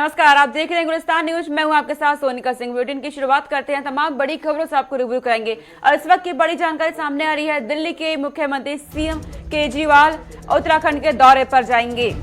नमस्कार, आप देख रहे हैं गुलिस्तान न्यूज। मैं हूं आपके साथ सोनिका सिंह। बुलेटिन की शुरुआत करते हैं। तमाम बड़ी खबरों से आपको रिव्यू करेंगे और इस वक्त की बड़ी जानकारी सामने आ रही है। दिल्ली के मुख्यमंत्री सीएम केजरीवाल उत्तराखंड के दौरे पर जाएंगे।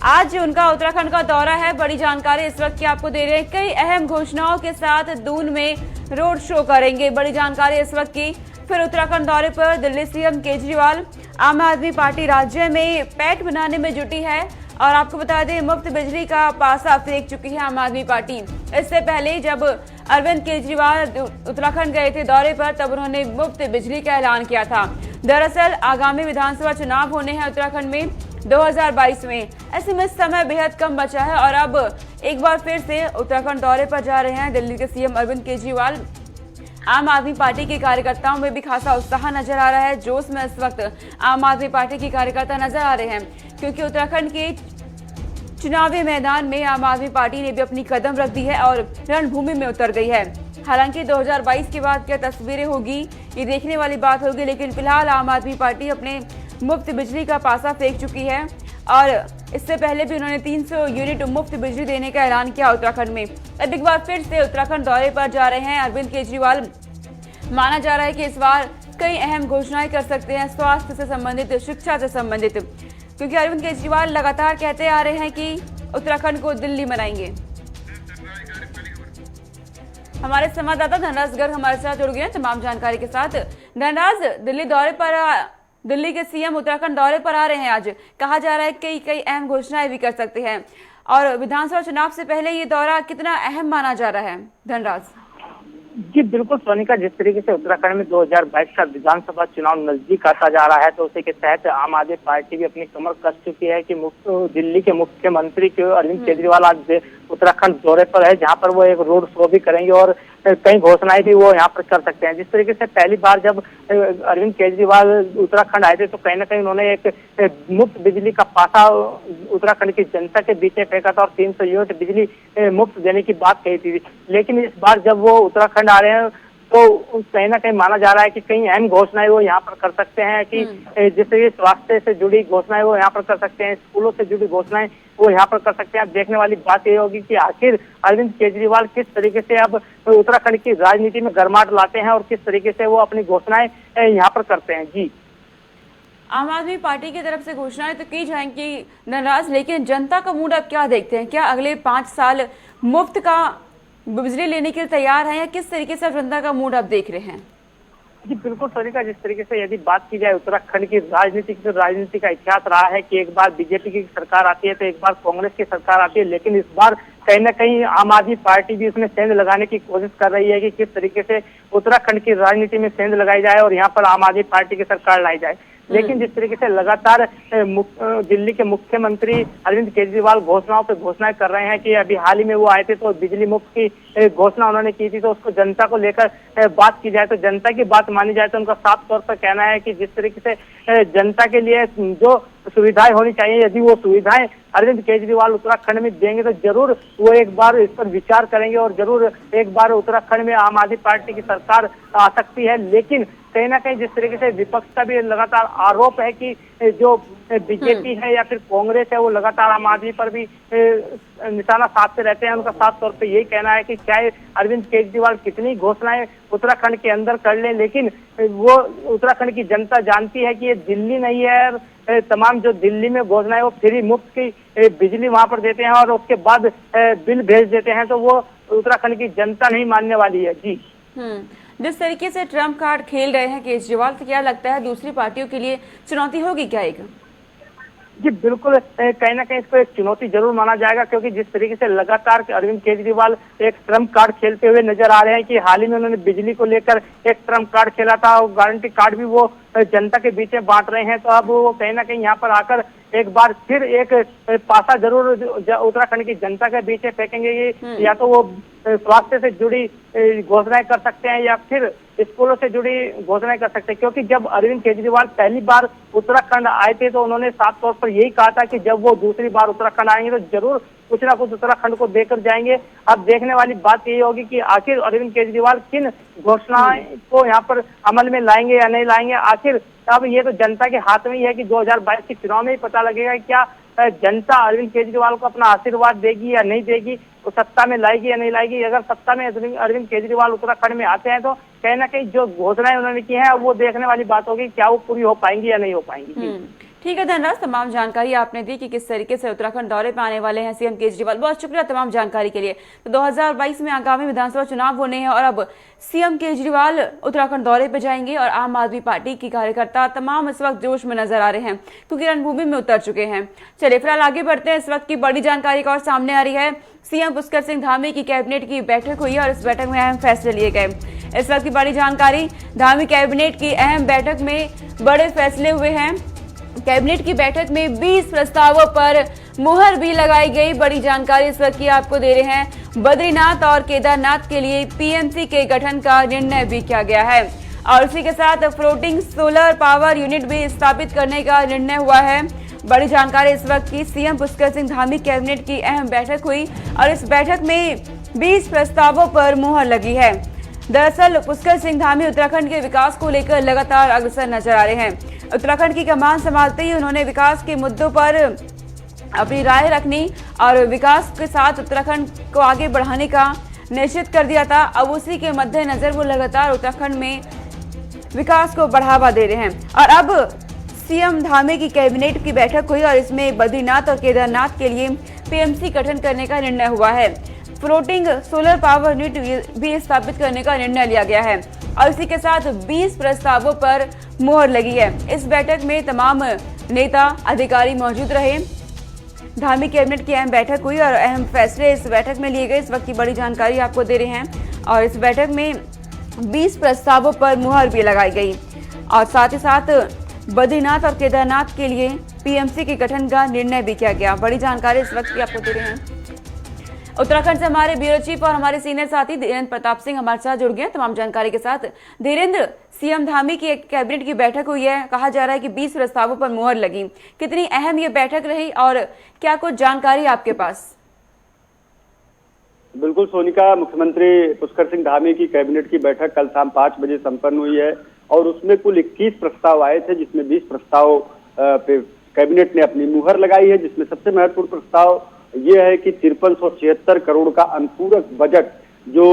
आज उनका उत्तराखंड का दौरा है। बड़ी जानकारी इस वक्त की आपको दे रहे हैं। कई अहम घोषणाओं के साथ दून में रोड शो करेंगे। बड़ी जानकारी इस वक्त की। फिर उत्तराखंड दौरे पर दिल्ली सीएम केजरीवाल। आम आदमी पार्टी राज्य में पैठ बनाने में जुटी है और आपको बता दें, मुफ्त बिजली का पासा फेंक चुकी है आम आदमी पार्टी। इससे पहले जब अरविंद केजरीवाल उत्तराखंड गए थे दौरे पर, तब उन्होंने मुफ्त बिजली का ऐलान किया था। दरअसल आगामी विधानसभा चुनाव होने हैं उत्तराखंड में 2022 में। ऐसे में समय बेहद कम बचा है और अब एक बार फिर से उत्तराखंड दौरे पर जा रहे हैं दिल्ली के सीएम अरविंद केजरीवाल। आम आदमी पार्टी के कार्यकर्ताओं में भी खासा उत्साह नजर आ रहा है। जोश में इस वक्त आम आदमी पार्टी के कार्यकर्ता नजर आ रहे हैं, क्योंकि उत्तराखंड के चुनावी मैदान में आम आदमी पार्टी ने भी अपनी कदम रख दी है और रणभूमि में उतर गई है। हालांकि 2022 के बाद क्या तस्वीरें होगी ये देखने वाली बात होगी, लेकिन फिलहाल आम आदमी पार्टी अपने मुफ्त बिजली का पासा फेंक चुकी है और इससे पहले भी उन्होंने 300 यूनिट मुफ्त बिजली देने का ऐलान किया उत्तराखंड में। अब एक बार फिर से उत्तराखंड दौरे पर जा रहे हैं अरविंद केजरीवाल। माना जा रहा है कि इस बार कई अहम घोषणाएं कर सकते हैं, स्वास्थ्य से संबंधित, शिक्षा से संबंधित, क्योंकि अरविंद केजरीवाल लगातार कहते आ रहे हैं कि उत्तराखंड को दिल्ली बनाएंगे। हमारे संवाददाता धनराज गर्ग हमारे साथ जुड़ गए हैं तमाम जानकारी के साथ। धनराज, दिल्ली के सीएम उत्तराखंड दौरे पर आ रहे हैं आज। कहा जा रहा है कई अहम घोषणाएं भी कर सकते हैं और विधानसभा चुनाव से पहले ये दौरा कितना अहम माना जा रहा है? धनराज जी बिल्कुल सोनिका, जिस तरीके से उत्तराखंड में 2022 का विधानसभा चुनाव नजदीक आता जा रहा है, तो उसी के तहत आम आदमी पार्टी भी अपनी कमर कस चुकी है कि दिल्ली के मुख्यमंत्री अरविंद केजरीवाल आज उत्तराखंड दौरे पर है, जहां पर वो एक रोड शो भी करेंगे और कई घोषणाएं भी वो यहाँ पर कर सकते हैं। जिस तरीके से पहली बार जब अरविंद केजरीवाल उत्तराखंड आए थे, तो कहीं ना कहीं उन्होंने एक मुफ्त बिजली का पासा उत्तराखंड की जनता के बीच में फेंका था और 300 यूनिट बिजली मुफ्त देने की बात कही थी। लेकिन इस बार जब वो उत्तराखंड आ रहे हैं, तो कहीं ना कहीं माना जा रहा है कि कई अहम घोषणाएं वो यहाँ पर कर सकते हैं कि जैसे स्वास्थ्य से जुड़ी घोषणाएं वो यहाँ पर कर सकते हैं, स्कूलों से जुड़ी घोषणाएं वो यहाँ पर कर सकते हैं। अब देखने वाली बात ये होगी कि आखिर अरविंद केजरीवाल किस तरीके से अब उत्तराखंड की राजनीति में गर्माहट लाते हैं और किस तरीके से वो अपनी घोषणाएं यहाँ पर करते हैं। जी, आम आदमी पार्टी की तरफ से घोषणाएं तो की जाएंगी धनराज, लेकिन जनता का मूड अब क्या देखते हैं? क्या अगले 5 साल मुफ्त का बिजली लेने के लिए तैयार है या किस तरीके से जनता का मूड आप देख रहे हैं? जी बिल्कुल सोनिका, जिस तरीके से यदि बात की जाए उत्तराखंड की राजनीति का इतिहास रहा है कि एक बार बीजेपी की सरकार आती है तो एक बार कांग्रेस की सरकार आती है, लेकिन इस बार कहीं ना कहीं आम आदमी पार्टी भी उसमें सेंध लगाने की कोशिश कर रही है कि किस तरीके से उत्तराखंड की राजनीति में सेंध लगाई जाए और यहाँ पर आम आदमी पार्टी की सरकार लाई जाए। लेकिन जिस तरीके से लगातार दिल्ली के मुख्यमंत्री अरविंद केजरीवाल घोषणाओं पे घोषणाएं कर रहे हैं कि अभी हाल ही में वो आए थे तो बिजली मुफ्त की घोषणा उन्होंने की थी, तो उसको जनता को लेकर बात की जाए तो जनता की बात मानी जाए तो उनका साफ तौर पर कहना है कि जिस तरीके से जनता के लिए जो सुविधाएं होनी चाहिए, यदि वो सुविधाएं अरविंद केजरीवाल उत्तराखंड में देंगे तो जरूर वो एक बार इस पर विचार करेंगे और जरूर एक बार उत्तराखंड में आम आदमी पार्टी की सरकार आ सकती है। लेकिन कहीं ना कहीं जिस तरीके से विपक्ष का भी लगातार आरोप है कि जो बीजेपी है या फिर कांग्रेस है वो लगातार आम आदमी पर भी निशाना साधते रहते हैं। उनका साफ तौर पे यही कहना है कि चाहे अरविंद केजरीवाल कितनी घोषणाएं उत्तराखंड के अंदर कर लें, लेकिन वो उत्तराखंड की जनता जानती है कि ये दिल्ली नहीं है। तमाम जो दिल्ली में घोषणाएं वो फ्री मुफ्त की बिजली वहां पर देते हैं और उसके बाद बिल भेज देते हैं, तो वो उत्तराखंड की जनता नहीं मानने वाली है। जी, जिस तरीके से ट्रम्प कार्ड खेल रहे हैं केजरीवाल, तो क्या लगता है दूसरी पार्टियों के लिए चुनौती होगी क्या एक? जी बिल्कुल, कहीं ना कहीं इसको एक चुनौती जरूर माना जाएगा, क्योंकि जिस तरीके से लगातार अरविंद केजरीवाल एक ट्रम्प कार्ड खेलते हुए नजर आ रहे हैं कि हाल ही में उन्होंने बिजली को लेकर एक ट्रम्प कार्ड खेला था और गारंटी कार्ड भी वो जनता के बीच में बांट रहे हैं। तो अब वो कहीं ना कहीं यहाँ पर आकर एक बार फिर एक पासा जरूर उत्तराखंड की जनता के बीच में फेंकेंगे। या तो वो स्वास्थ्य से जुड़ी घोषणाएं कर सकते हैं या फिर स्कूलों से जुड़ी घोषणाएं कर सकते हैं, क्योंकि जब अरविंद केजरीवाल पहली बार उत्तराखंड आए थे तो उन्होंने साफ तौर पर यही कहा था कि जब वो दूसरी बार उत्तराखंड आएंगे तो जरूर कुछ ना कुछ उत्तराखंड को देकर जाएंगे। अब देखने वाली बात यही होगी कि आखिर अरविंद केजरीवाल किन घोषणाएं को यहाँ पर अमल में लाएंगे या नहीं लाएंगे। आखिर अब ये तो जनता के हाथ में ही है कि 2022 के चुनाव में ही पता लगेगा क्या जनता अरविंद केजरीवाल को अपना आशीर्वाद देगी या नहीं देगी, वो सत्ता में लाएगी या नहीं लाएगी। अगर सत्ता में अरविंद केजरीवाल उत्तराखंड में आते हैं तो कहीं ना कहीं जो घोषणाएं उन्होंने की है वो देखने वाली बात होगी, क्या वो पूरी हो पाएंगी या नहीं हो पाएंगी। ठीक है धनराज, तमाम जानकारी आपने दी कि किस तरीके से उत्तराखंड दौरे पर आने वाले हैं सीएम केजरीवाल। बहुत शुक्रिया तमाम जानकारी के लिए। तो 2022 में आगामी विधानसभा चुनाव होने हैं और अब सीएम केजरीवाल उत्तराखंड दौरे पर जाएंगे और आम आदमी पार्टी की कार्यकर्ता तमाम इस वक्त जोश में नजर आ रहे हैं क्योंकि रणभूमि में उतर चुके हैं। चलिए फिलहाल आगे बढ़ते हैं। इस वक्त की बड़ी जानकारी का और सामने आ रही है। सीएम पुष्कर सिंह धामी की कैबिनेट की बैठक हुई है और इस बैठक में अहम फैसले लिए गए। इस वक्त की बड़ी जानकारी, धामी कैबिनेट की अहम बैठक में बड़े फैसले हुए हैं। कैबिनेट की बैठक में 20 प्रस्तावों पर मुहर भी लगाई गई। बड़ी जानकारी इस वक्त की आपको दे रहे हैं। बद्रीनाथ और केदारनाथ के लिए पीएमसी के गठन का निर्णय भी किया गया है और इसी के साथ फ्लोटिंग सोलर पावर यूनिट भी स्थापित करने का निर्णय हुआ है। बड़ी जानकारी इस वक्त की, सीएम पुष्कर सिंह धामी कैबिनेट की अहम बैठक हुई और इस बैठक में 20 प्रस्तावों पर मुहर लगी है। दरअसल पुष्कर सिंह धामी उत्तराखंड के विकास को लेकर लगातार अग्रसर नजर आ रहे हैं। उत्तराखंड की कमान संभालते ही उन्होंने विकास के मुद्दों पर अपनी राय रखनी और विकास के साथ उत्तराखंड को आगे बढ़ाने का निश्चित कर दिया था। अब उसी के मद्देनजर वो लगातार उत्तराखंड में विकास को बढ़ावा दे रहे हैं और अब सीएम धामी की कैबिनेट की बैठक हुई और इसमें बद्रीनाथ और केदारनाथ के लिए पीएमसी गठन करने का निर्णय हुआ है। फ्लोटिंग सोलर पावर यूनिट भी स्थापित करने का निर्णय लिया गया है और इसी के साथ 20 प्रस्तावों पर मुहर लगी है। इस बैठक में तमाम नेता अधिकारी मौजूद रहे। धामी कैबिनेट की अहम बैठक हुई और अहम फैसले इस बैठक में लिए गए। इस वक्त की बड़ी जानकारी आपको दे रहे हैं और इस बैठक में 20 प्रस्तावों पर मुहर भी लगाई गई और साथ ही साथ बद्रीनाथ और केदारनाथ के लिए पीएमसी के गठन का निर्णय भी किया गया। बड़ी जानकारी इस वक्त की आपको दे रहे हैं। उत्तराखंड से हमारे ब्यूरो चीफ और हमारे सीनियर साथी धीरेन्द्र प्रताप सिंह हमारे साथ जुड़ गए तमाम जानकारी के साथ। धीरेन्द्र, सीएम धामी की एक कैबिनेट की बैठक हुई है, कहा जा रहा है कि 20 प्रस्तावों पर मुहर लगी। कितनी अहम ये बैठक रही और क्या कुछ जानकारी आपके पास? बिल्कुल सोनिका, मुख्यमंत्री पुष्कर सिंह धामी की कैबिनेट की बैठक कल शाम 5 बजे संपन्न हुई है और उसमें कुल 21 प्रस्ताव आए थे, जिसमें 20 प्रस्ताव पे कैबिनेट ने अपनी मुहर लगाई है। जिसमें सबसे महत्वपूर्ण प्रस्ताव ये है कि 5376 करोड़ का अनुपूरक बजट जो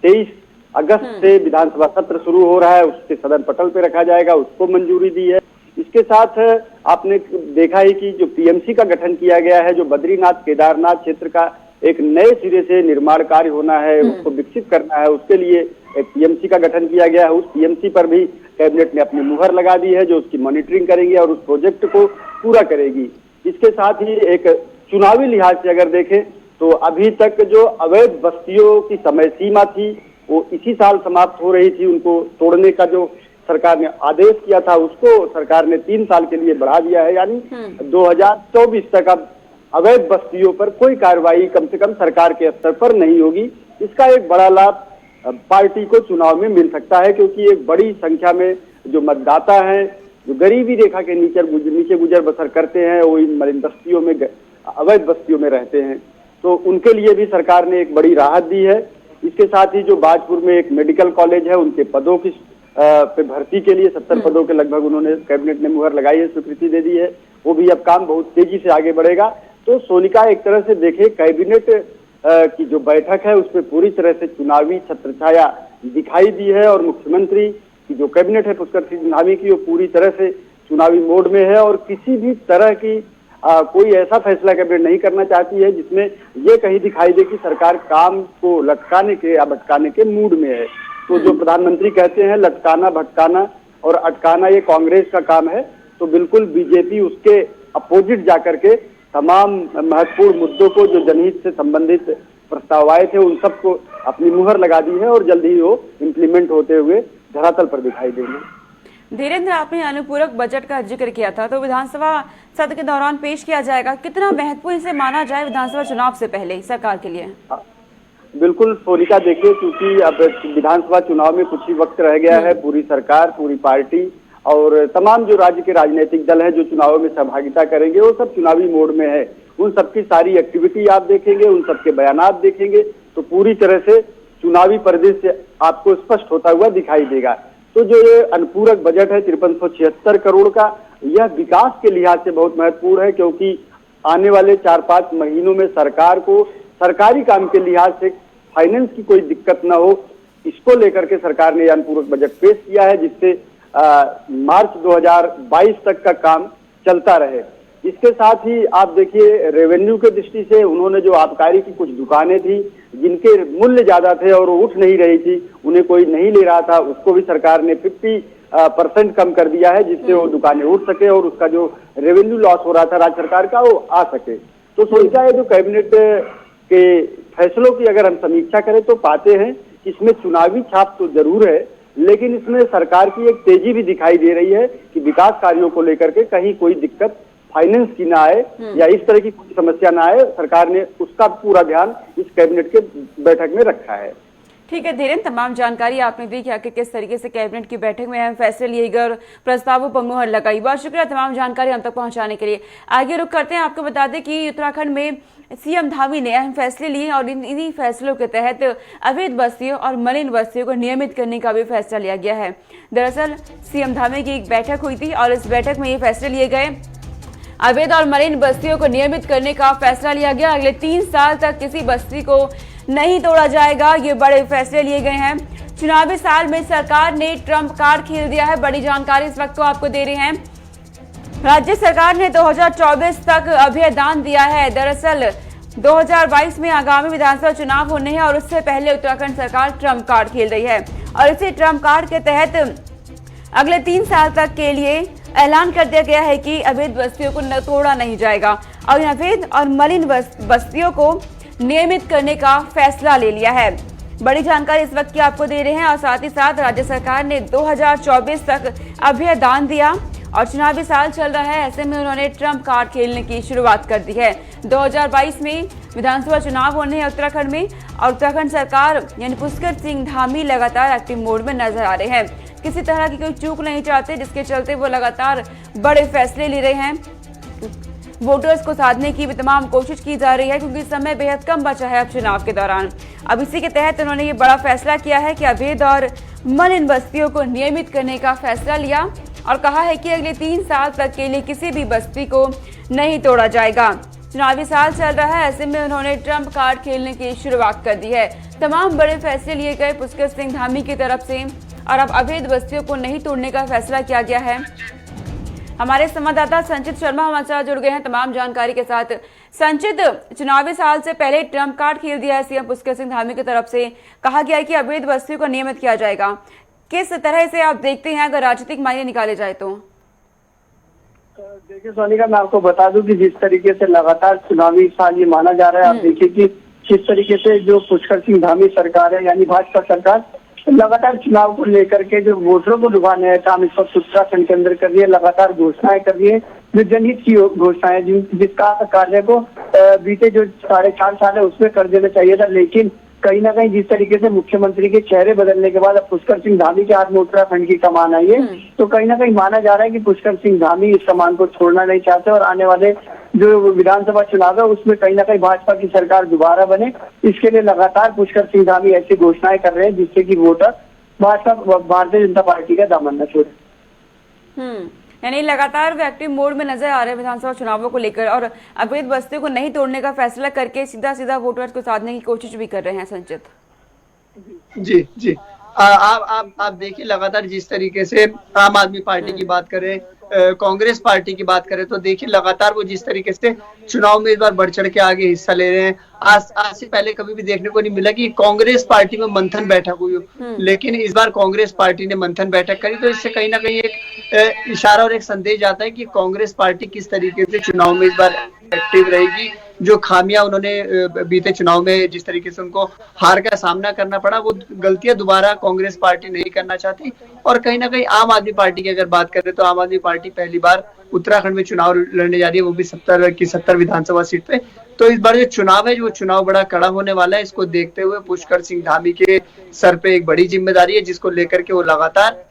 23 अगस्त से विधानसभा सत्र शुरू हो रहा है उसके सदन पटल पे रखा जाएगा, उसको मंजूरी दी है। इसके साथ आपने देखा ही कि जो पीएमसी का गठन किया गया है, जो बद्रीनाथ केदारनाथ क्षेत्र का एक नए सिरे से निर्माण कार्य होना है, उसको विकसित करना है, उसके लिए एक पीएमसी का गठन किया गया है। उस पीएमसी पर भी कैबिनेट ने अपनी मुहर लगा दी है, जो उसकी मॉनिटरिंग करेगी और उस प्रोजेक्ट को पूरा करेगी। इसके साथ ही एक चुनावी लिहाज से अगर देखें तो अभी तक जो अवैध बस्तियों की समय सीमा थी वो इसी साल समाप्त हो रही थी। उनको तोड़ने का जो सरकार ने आदेश किया था उसको सरकार ने 3 साल के लिए बढ़ा दिया है, यानी 2024 तक अब अवैध बस्तियों पर कोई कार्रवाई कम से कम सरकार के स्तर पर नहीं होगी। इसका एक बड़ा लाभ पार्टी को चुनाव में मिल सकता है क्योंकि एक बड़ी संख्या में जो मतदाता हैं, जो गरीबी रेखा के नीचे गुजर बसर करते हैं, वो इन बस्तियों में अवैध बस्तियों में रहते हैं, तो उनके लिए भी सरकार ने एक बड़ी राहत दी है। इसके साथ ही जो बाजपुर में एक मेडिकल कॉलेज है, उनके पदों की पे भर्ती के लिए 70 पदों के लगभग उन्होंने कैबिनेट ने मुहर लगाई है, स्वीकृति दे दी है। वो भी अब काम बहुत तेजी से आगे बढ़ेगा। तो सोनिका, एक तरह से देखे कैबिनेट की जो बैठक है उसमें पूरी तरह से चुनावी छत्रछाया दिखाई दी है और मुख्यमंत्री की जो कैबिनेट है पुष्कर सिंह धामी की, वो पूरी तरह से चुनावी मोड में है और किसी भी तरह की कोई ऐसा फैसला कैबिनेट नहीं करना चाहती है जिसमें ये कहीं दिखाई दे कि सरकार काम को लटकाने के या भटकाने के मूड में है। तो जो प्रधानमंत्री कहते हैं लटकाना, भटकाना और अटकाना ये कांग्रेस का काम है, तो बिल्कुल बीजेपी उसके अपोजिट जाकर के तमाम महत्वपूर्ण मुद्दों को जो जनहित से संबंधित प्रस्ताव आए थे उन सबको अपनी मुहर लगा दी है और जल्द ही वो इम्प्लीमेंट होते हुए धरातल पर दिखाई देंगे। धीरेन्द्र, आपने अनुपूरक बजट का जिक्र किया था, तो विधानसभा सत्र के दौरान पेश किया जाएगा, कितना महत्वपूर्ण इसे माना जाए विधानसभा चुनाव से पहले सरकार के लिए? बिल्कुल सोनिका, देखिए क्योंकि अब विधानसभा चुनाव में कुछ ही वक्त रह गया है, पूरी सरकार, पूरी पार्टी और तमाम जो राज्य के राजनीतिक दल हैं जो चुनावों में सहभागिता करेंगे वो सब चुनावी मोड में है। उन सबकी सारी एक्टिविटी आप देखेंगे, उन सबके बयानात देखेंगे तो पूरी तरह से चुनावी परिदृश्य आपको स्पष्ट होता हुआ दिखाई देगा। तो जो ये अनुपूरक बजट है 5376 करोड़ का, यह विकास के लिहाज से बहुत महत्वपूर्ण है क्योंकि आने वाले 4-5 महीनों में सरकार को सरकारी काम के लिहाज से फाइनेंस की कोई दिक्कत न हो, इसको लेकर के सरकार ने अनुपूरक बजट पेश किया है, जिससे मार्च 2022 तक का काम चलता रहे। इसके साथ ही आप देखिए रेवेन्यू के दृष्टि से उन्होंने जो आबकारी की कुछ दुकानें थी जिनके मूल्य ज्यादा थे और वो उठ नहीं रही थी, उन्हें कोई नहीं ले रहा था, उसको भी सरकार ने 50% कम कर दिया है, जिससे वो दुकानें उठ सके और उसका जो रेवेन्यू लॉस हो रहा था राज्य सरकार का वो आ सके। तो सोचा है जो कैबिनेट के फैसलों की अगर हम समीक्षा करें तो पाते हैं कि इसमें चुनावी छाप तो जरूर है, लेकिन इसमें सरकार की एक तेजी भी दिखाई दे रही है कि विकास कार्यों को लेकर के कहीं कोई दिक्कत फाइनेंस की ना आए या इस तरह की कोई समस्या ना आए। सरकार ने उसका पूरा ध्यान इस कैबिनेट के बैठक में रखा है। ठीक है धीरेन्द्र, तमाम जानकारी आपने दी कि किस तरीके से कैबिनेट की बैठक में अहम फैसले लिए गए और प्रस्तावों पर मुहर लगाई। बहुत शुक्रिया तमाम जानकारी हम तक पहुंचाने के लिए। आगे रुक करते हैं, आपको बता दें कि उत्तराखंड में सीएम धामी ने अहम फैसले लिए और इन्हीं फैसलों के तहत अवैध बस्तियों और मलिन बस्तियों को नियमित करने का भी फैसला लिया गया है। दरअसल सीएम धामी की एक बैठक हुई थी और इस बैठक में ये फैसले लिए गए। अवैध और मलिन बस्तियों को नियमित करने का फैसला लिया गया। अगले 3 साल तक किसी बस्ती को नहीं तोड़ा जाएगा, ये बड़े फैसले लिए गए हैं। चुनावी साल में सरकार ने ट्रम्प कार्ड खेल दिया है। बड़ी जानकारी इस वक्त को आपको दे रहे हैं। राज्य सरकार ने 2024 तक अभयदान दिया है। दरअसल 2022 में आगामी विधानसभा चुनाव होने हैं और उससे पहले उत्तराखंड सरकार ट्रम्प कार्ड खेल रही है और इसी ट्रम्प कार्ड के तहत अगले 3 साल तक के लिए ऐलान कर दिया गया है कि अवैध बस्तियों को तोड़ा नहीं जाएगा और इन अवैध और मलिन बस्तियों को नियमित करने का फैसला ले लिया है। बड़ी जानकारी इस वक्त की आपको दे रहे हैं और साथ ही साथ राज्य सरकार ने 2024 तक अभयदान दिया और चुनावी साल चल रहा है, ऐसे में उन्होंने ट्रम्प कार्ड खेलने की शुरुआत कर दी है। 2022 में विधानसभा चुनाव होने हैं उत्तराखंड में और उत्तराखंड सरकार यानी पुष्कर सिंह धामी लगातार एक्टिव मोड में नजर आ रहे हैं। किसी तरह की कोई चूक नहीं चाहते, जिसके चलते वो लगातार बड़े फैसले ले रहे हैं। वोटर्स को साधने की भी तमाम कोशिश की जा रही है क्योंकि समय बेहद कम बचा है अब चुनाव के दौरान। अब इसी के तहत उन्होंने ये बड़ा फैसला किया है कि अवैध और मलिन बस्तियों को नियमित करने का फैसला लिया और कहा है कि अगले 3 साल तक के लिए किसी भी बस्ती को नहीं तोड़ा जाएगा। चुनावी साल चल रहा है, ऐसे में उन्होंने ट्रम्प कार्ड खेलने की शुरुआत कर दी है। तमाम बड़े फैसले लिए गए पुष्कर सिंह धामी की तरफ से और अब अवैध बस्तियों को नहीं तोड़ने का फैसला किया गया है। हमारे संवाददाता संचित शर्मा हमारे साथ जुड़ गए हैं तमाम जानकारी के साथ। संचित, चुनावी साल से पहले ट्रम्प कार्ड खेल दिया है सीएम पुष्कर सिंह धामी की तरफ से, कहा गया है कि अवैध बस्तियों को नियमित किया जाएगा। किस तरह से आप देखते हैं अगर राजनीतिक मायने निकाले जाए तो? देखिए सोनिका, मैं आपको बता दूं कि जिस तरीके से लगातार चुनावी साल ये माना जा रहा है, आप देखिए कि किस तरीके से जो पुष्कर सिंह धामी सरकार है यानी भाजपा सरकार लगातार चुनाव को लेकर के जो वोटरों को लुभाने का काम इस वक्त उत्तराखंड के अंदर कर रही है। लगातार घोषणाएं कर रही है, जो जनहित की घोषणाएं जिसका कार्य को बीते जो 4.5 साल है उसमें कर देना चाहिए था, लेकिन कहीं ना कहीं जिस तरीके से मुख्यमंत्री के चेहरे बदलने के बाद अब पुष्कर सिंह धामी के हाथ में उत्तराखंड की कमान आई है, तो कहीं ना कहीं माना जा रहा है कि पुष्कर सिंह धामी इस कमान को छोड़ना नहीं चाहते और आने वाले जो विधानसभा चुनाव है उसमें कहीं ना कहीं भाजपा की सरकार दोबारा बने, इसके लिए लगातार पुष्कर सिंह धामी ऐसी घोषणाएं कर रहे हैं जिससे कि वोटर भाजपा भारतीय जनता पार्टी का दामन न छोड़े। यानी लगातार वो एक्टिव मोड में नजर आ रहे हैं विधानसभा चुनावों को लेकर और अवैध बस्तियों को नहीं तोड़ने का फैसला करके सीधा सीधा वोटर्स को साधने की कोशिश भी कर रहे हैं। संचित जी जी, आप देखिए लगातार जिस तरीके से आम आदमी पार्टी की बात करें, कांग्रेस पार्टी की बात करें, तो देखिए लगातार वो जिस तरीके से चुनाव में इस बार बढ़ चढ़ के आगे हिस्सा ले रहे हैं। आज से पहले कभी भी देखने को नहीं मिला कि कांग्रेस पार्टी में मंथन बैठक हुई हो, लेकिन इस बार कांग्रेस पार्टी ने मंथन बैठक करी, तो इससे कहीं ना कहीं एक इशारा और एक संदेश जाता है कि कांग्रेस पार्टी किस तरीके से चुनाव में इस बार एक्टिव रहेगी। जो खामियां उन्होंने बीते चुनाव में जिस तरीके से उनको हार का सामना करना पड़ा, वो गलतियां दोबारा कांग्रेस पार्टी नहीं करना चाहती। और कहीं ना कहीं आम आदमी पार्टी की अगर बात करें तो आम आदमी पार्टी पहली बार उत्तराखंड में चुनाव लड़ने जा रही है, वो भी 70 की 70 विधानसभा सीट पे। तो इस बार जो चुनाव है, वो चुनाव बड़ा कड़ा होने वाला है। इसको देखते हुए पुष्कर सिंह धामी के सर पे एक बड़ी जिम्मेदारी है, जिसको लेकर के वो लगातार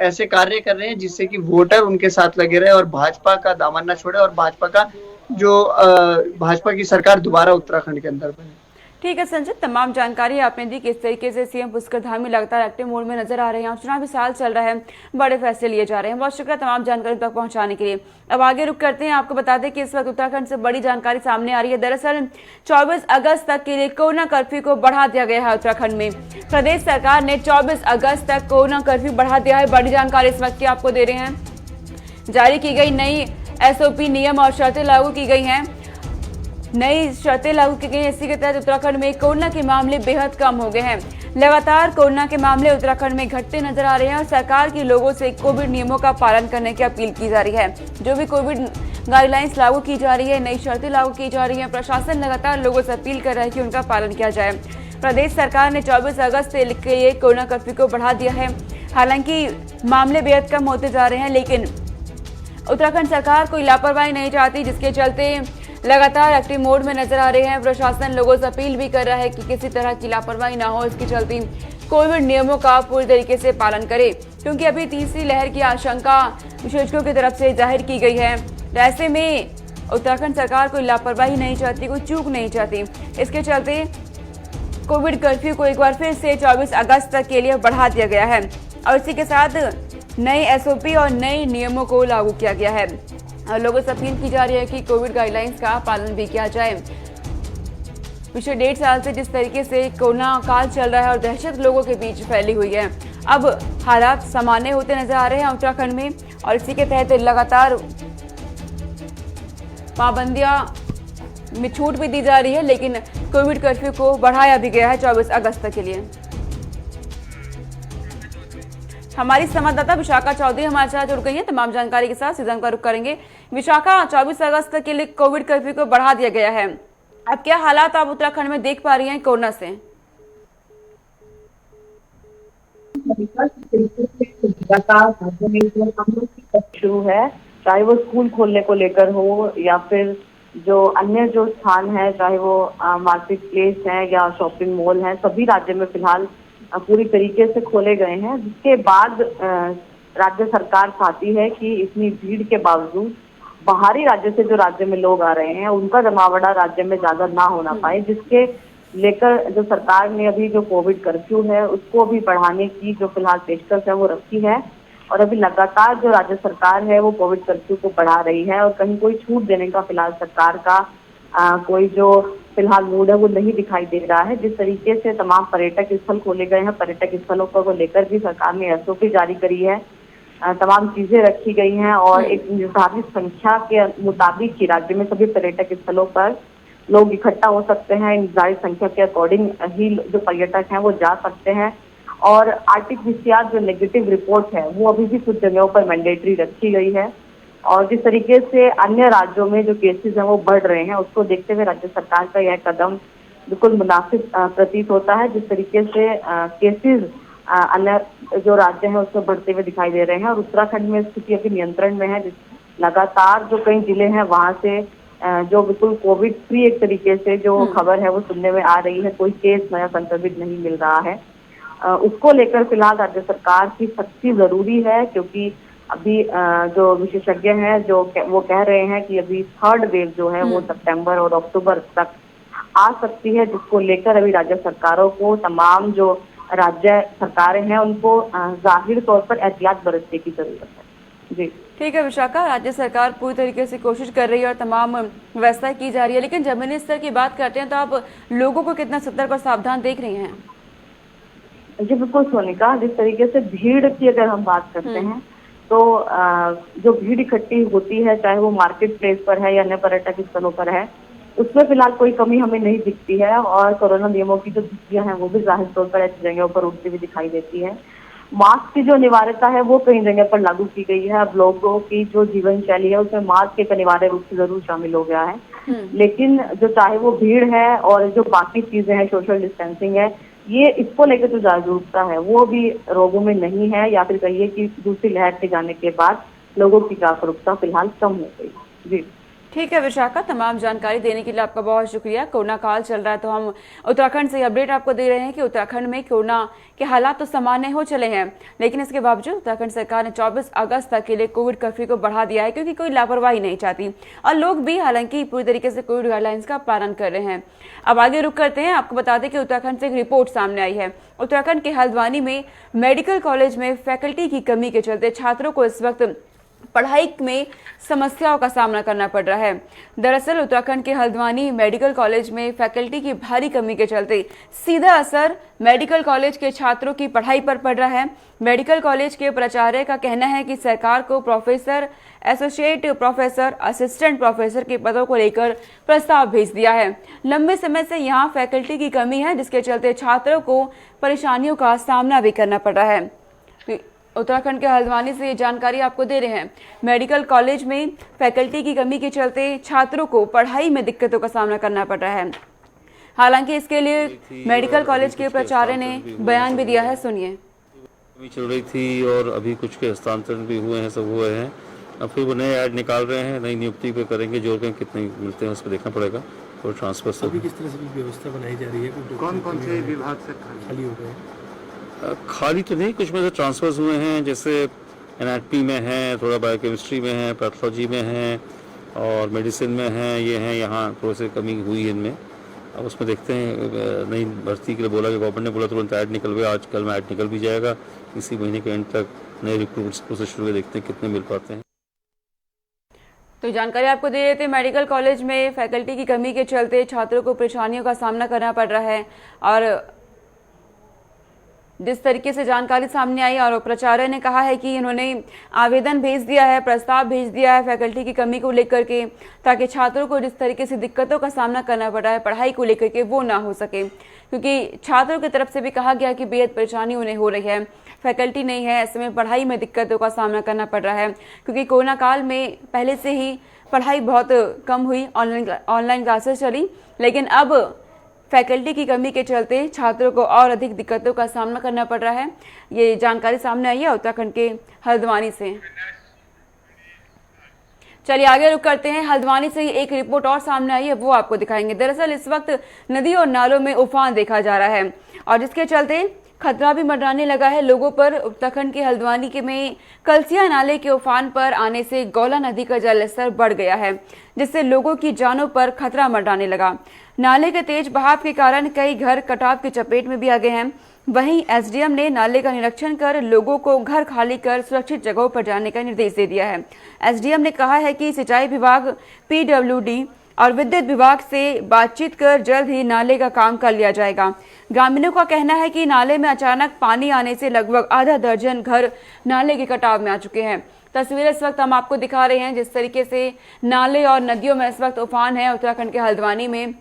ऐसे कार्य कर रहे हैं जिससे कि वोटर उनके साथ लगे रहे और भाजपा का दामन न छोड़े और भाजपा की सरकार दोबारा उत्तराखंड के अंदर बने। ठीक है संजय, तमाम जानकारी आपने दी किस तरीके से सीएम पुष्कर धामी लगातार एक्टिव मोड में नजर आ रहे हैं। चुनावी साल चल रहा है, बड़े फैसले लिए जा रहे हैं। बहुत शुक्रिया तमाम जानकारी तक पहुंचाने के लिए। अब आगे रुक करते हैं, आपको बता दें कि इस वक्त उत्तराखंड से बड़ी जानकारी सामने आ रही है। दरअसल 24 अगस्त तक के लिए कोरोना कर्फ्यू को बढ़ा दिया गया है। उत्तराखंड में प्रदेश सरकार ने 24 अगस्त तक कोरोना कर्फ्यू बढ़ा दिया है। बड़ी जानकारी इस वक्त की आपको दे रहे हैं। जारी की गई नई SOP, नियम और शर्तें लागू की गई हैं। नई शर्तें लागू की गई। इसी के तहत उत्तराखंड में कोरोना के मामले बेहद कम हो गए हैं। लगातार कोरोना के मामले उत्तराखंड में घटते नजर आ रहे हैं और सरकार की लोगों से कोविड नियमों का पालन करने की अपील की जा रही है। जो भी कोविड गाइडलाइंस लागू की जा रही है, नई शर्तें लागू की जा रही है, प्रशासन लगातार लोगों से अपील कर रहा है कि उनका पालन किया जाए। प्रदेश सरकार ने 24 अगस्त के लिए कोरोना कर्फ्यू को बढ़ा दिया है। हालांकि मामले बेहद कम होते जा रहे हैं, लेकिन उत्तराखंड सरकार कोई लापरवाही नहीं चाहती, जिसके चलते लगातार एक्टिव मोड में नजर आ रहे हैं। प्रशासन लोगों से अपील भी कर रहा है कि किसी तरह की लापरवाही ना हो। इसके चलते कोविड नियमों का पूरी तरीके से पालन करें, क्योंकि अभी तीसरी लहर की आशंका विशेषज्ञों की तरफ से जाहिर की गई है। ऐसे में उत्तराखंड सरकार कोई लापरवाही नहीं चाहती, कोई चूक नहीं चाहती। इसके चलते कोविड कर्फ्यू को एक बार फिर से 24 अगस्त तक के लिए बढ़ा दिया गया है और इसी के साथ नई SOP और नए नियमों को लागू किया गया है। और लोगों से अपील की जा रही है कि कोविड गाइडलाइंस का पालन भी किया जाए। पिछले 1.5 साल से जिस तरीके से कोरोना काल चल रहा है और दहशत लोगों के बीच फैली हुई है, अब हालात सामान्य होते नजर आ रहे हैं उत्तराखंड में और इसी के तहत लगातार पाबंदियां में छूट भी दी जा रही है, लेकिन कोविड कर्फ्यू को बढ़ाया भी गया है 24 अगस्त के लिए। हमारी संवाददाता विशाखा चौधरी हमारे साथ जुड़ गई हैं तमाम जानकारी के साथ। सीधा का रुख करेंगे। विशाखा, 24 अगस्त के लिए कोविड कर्फ्यू को बढ़ा दिया गया है। अब क्या हालात आप उत्तराखंड में देख पा रही हैं कोरोना से? शुरू है, चाहे वो स्कूल खोलने को लेकर हो या फिर जो अन्य जो स्थान है, चाहे वो मार्केट प्लेस है या शॉपिंग मॉल है, सभी राज्य में फिलहाल पूरी तरीके से खोले गए हैं। जिसके बाद राज्य सरकार चाहती है कि इतनी भीड़ के बावजूद बाहरी राज्य से जो राज्य में लोग आ रहे हैं उनका जमावड़ा राज्य में ज्यादा ना होना पाए, जिसके लेकर जो सरकार ने अभी जो कोविड कर्फ्यू है उसको भी बढ़ाने की जो फिलहाल पेशकश है वो रखी है। और अभी लगातार जो राज्य सरकार है वो कोविड कर्फ्यू को बढ़ा रही है और कहीं कोई छूट देने का फिलहाल सरकार का कोई जो फिलहाल मूड है वो नहीं दिखाई दे रहा है। जिस तरीके से तमाम पर्यटक स्थल खोले गए हैं, पर्यटक स्थलों को लेकर भी सरकार ने SOP जारी करी है, तमाम चीजें रखी गई हैं और एक निर्धारित संख्या के मुताबिक ही राज्य में सभी पर्यटक स्थलों पर लोग इकट्ठा हो सकते हैं। निर्धारित संख्या के अकॉर्डिंग ही जो पर्यटक हैं वो जा सकते हैं और RT-PCR जो नेगेटिव रिपोर्ट है वो अभी भी कुछ जगहों पर मैंडेटरी रखी गई है। और जिस तरीके से अन्य राज्यों में जो केसेस हैं वो बढ़ रहे हैं उसको देखते हुए राज्य सरकार का यह कदम बिल्कुल मुनासिब प्रतीत होता है। जिस तरीके से केसेस अन्य जो राज्य हैं उसमें बढ़ते हुए दिखाई दे रहे हैं और उत्तराखंड में स्थिति अभी नियंत्रण में है। लगातार जो कई जिले हैं वहां से जो बिल्कुल कोविड फ्री एक तरीके से जो खबर है वो सुनने में आ रही है, कोई केस नया संक्रमित नहीं मिल रहा है। उसको लेकर फिलहाल राज्य सरकार की सख्ती जरूरी है, क्योंकि अभी जो विशेषज्ञ हैं जो वो कह रहे हैं कि अभी थर्ड वेव जो है वो सितंबर और अक्टूबर तक आ सकती है, जिसको लेकर अभी राज्य सरकारों को तमाम जो राज्य सरकारें हैं उनको जाहिर तौर पर एहतियात बरतने की जरूरत है। जी ठीक है विशाखा, राज्य सरकार पूरी तरीके से कोशिश कर रही है और तमाम व्यवस्था की जा रही है, लेकिन जमीनी स्तर की बात करते हैं तो आप लोगों को कितना सतर्क और सावधान देख रही हैं? जी बिल्कुल सोनिका, जिस तरीके से भीड़ की अगर हम बात करते हैं तो जो भीड़ इकट्ठी होती है चाहे वो मार्केट प्लेस पर है या अन्य पर्यटक स्थलों पर है, उसमें फिलहाल कोई कमी हमें नहीं दिखती है और कोरोना नियमों की जो धज्जियां हैं वो भी जाहिर तौर पर ऐसी जगहों पर उड़ती हुई दिखाई देती है। मास्क की जो अनिवार्यता है वो कई जगह पर लागू की गई है। अब लोगों की जो जीवन शैली है उसमें मास्क एक अनिवार्य रूप से जरूर शामिल हो गया है, लेकिन जो चाहे वो भीड़ है और जो बाकी चीजें हैं, सोशल डिस्टेंसिंग है, ये इसको लेकर जो जागरूकता है वो भी रोगों में नहीं है, या फिर कहिए कि दूसरी लहर के जाने के बाद लोगों की जागरूकता फिलहाल कम हो गई। जी ठीक है विशाखा, तमाम जानकारी देने के लिए आपका बहुत शुक्रिया। कोरोना काल चल रहा है तो हम उत्तराखंड से अपडेट आपको दे रहे हैं कि उत्तराखंड में कोरोना के हालात तो सामान्य हो चले हैं, लेकिन इसके बावजूद उत्तराखंड सरकार ने 24 अगस्त तक के लिए कोविड कर्फ्यू को बढ़ा दिया है, क्योंकि कोई लापरवाही नहीं चाहती और लोग भी हालांकि पूरी तरीके से कोविड गाइडलाइंस का पालन कर रहे हैं। अब आगे रुक करते हैं, आपको बता दें कि उत्तराखंड से एक रिपोर्ट सामने आई है। उत्तराखंड के हल्द्वानी में मेडिकल कॉलेज में फैकल्टी की कमी के चलते छात्रों को इस वक्त पढ़ाई में समस्याओं का सामना करना पड़ रहा है। दरअसल उत्तराखंड के हल्द्वानी मेडिकल कॉलेज में फैकल्टी की भारी कमी के चलते सीधा असर मेडिकल कॉलेज के छात्रों की पढ़ाई पर पड़ रहा है। मेडिकल कॉलेज के प्राचार्य का कहना है कि सरकार को professor, associate professor, assistant professor के पदों को लेकर प्रस्ताव भेज दिया है। लंबे समय से यहाँ फैकल्टी की कमी है, जिसके चलते छात्रों को परेशानियों का सामना भी करना पड़ रहा है। उत्तराखंड के हल्द्वानी से ये जानकारी आपको दे रहे हैं। मेडिकल कॉलेज में फैकल्टी की कमी के चलते छात्रों को पढ़ाई में दिक्कतों का सामना करना पड़ रहा है। हालांकि इसके लिए मेडिकल कॉलेज के प्राचार्य ने बयान भी दिया है, सुनिए। अभी चल रही थी और अभी कुछ के हस्तांतरण भी हुए हैं, सब हुए हैं। अब फिर वो नए ऐड निकाल रहे हैं, नई नियुक्ति पे करेंगे, जोड़ के कितने मिलते हैं उस पर देखना पड़ेगा और ट्रांसफर से। अभी किस तरह से व्यवस्था बनाई जा रही है? कौन कौन से विभाग से खाली हो गए? खाली तो नहीं, कुछ में से ट्रांसफर्स हुए हैं, जैसे एनाटमी में है, थोड़ा बायोकेमिस्ट्री में है, पैथोलॉजी में है और मेडिसिन में है, ये हैं। यहाँ थोड़ी सी कमी हुई है इनमें। अब उसमें देखते हैं, नई भर्ती के लिए बोला कि गवर्नमेंट ने बोला तुरंत ऐड निकल गया, आज कल में ऐड निकल भी जाएगा। इसी महीने के एंड तक नए रिक्रूट्स प्रोसेस शुरू करके देखते हैं कितने मिल पाते हैं। तो जानकारी आपको दे रहे थे, मेडिकल कॉलेज में फैकल्टी की कमी के चलते छात्रों को परेशानियों का सामना करना पड़ रहा है और जिस तरीके से जानकारी सामने आई और प्राचार्य ने कहा है कि इन्होंने आवेदन भेज दिया है, प्रस्ताव भेज दिया है फैकल्टी की कमी को लेकर के, ताकि छात्रों को जिस तरीके से दिक्कतों का सामना करना पड़ रहा है पढ़ाई को लेकर के वो ना हो सके, क्योंकि छात्रों की तरफ से भी कहा गया कि बेहद परेशानी उन्हें हो रही है, फैकल्टी नहीं है, ऐसे में पढ़ाई में दिक्कतों का सामना करना पड़ रहा है। क्योंकि कोरोना काल में पहले से ही पढ़ाई बहुत कम हुई, ऑनलाइन क्लासेस चली, लेकिन अब फैकल्टी की कमी के चलते छात्रों को और अधिक दिक्कतों का सामना करना पड़ रहा है। ये जानकारी सामने आई है उत्तराखंड के हल्द्वानी से। चलिए आगे रुक करते हैं, हल्द्वानी से एक रिपोर्ट और सामने आई है, वो आपको दिखाएंगे। दरअसल इस वक्त नदी और नालों में उफान देखा जा रहा है और जिसके चलते खतरा भी मंडराने लगा है लोगों पर। उत्तराखंड के हल्द्वानी के में कलसिया नाले के उफान पर आने से गौला नदी का जलस्तर बढ़ गया है, जिससे लोगों की जानों पर खतरा मंडराने लगा। नाले के तेज बहाव के कारण कई घर कटाव की चपेट में भी आ गए हैं। वहीं एसडीएम ने नाले का निरीक्षण कर लोगों को घर खाली कर सुरक्षित जगहों पर जाने का निर्देश दे दिया है। एसडीएम ने कहा है कि सिंचाई विभाग, पीडब्ल्यूडी और विद्युत विभाग से बातचीत कर जल्द ही नाले का काम कर लिया जाएगा। ग्रामीणों का कहना है कि नाले में अचानक पानी आने से लगभग आधा दर्जन घर नाले के कटाव में आ चुके हैं। तस्वीरें इस वक्त हम आपको दिखा रहे हैं जिस तरीके से नाले और नदियों में इस वक्त उफान है। उत्तराखंड के हल्द्वानी में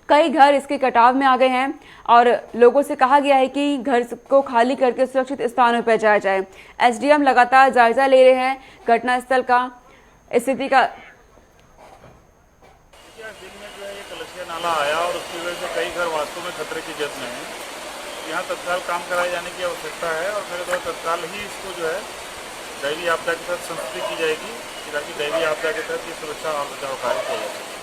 कई घर इसके कटाव में आ गए हैं और लोगों से कहा गया है कि घर को खाली करके सुरक्षित स्थानों पर जाया जाए। एसडीएम लगातार जायजा ले रहे हैं घटनास्थल का, स्थिति का। दिन में जो है ये कलसिया नाला आया और उसकी वजह से कई घर वास्तव में खतरे की जद में हैं। यहाँ तत्काल काम कराए जाने की आवश्यकता है और मेरे द्वारा तत्काल ही इसको जो है दैवीय आपदा के साथ संस्कृति की जाएगी, ताकि दैवीय आपदा के तहत ये सुरक्षा और बचाव कार्य किया जाए।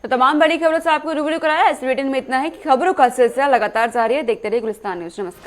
तो तमाम बड़ी खबरों से आपको रूबरू कराया। इस बुलेटिन में इतना है कि खबरों का सिलसिला लगातार जारी है। देखते रहिए गुलिस्तान न्यूज। नमस्कार।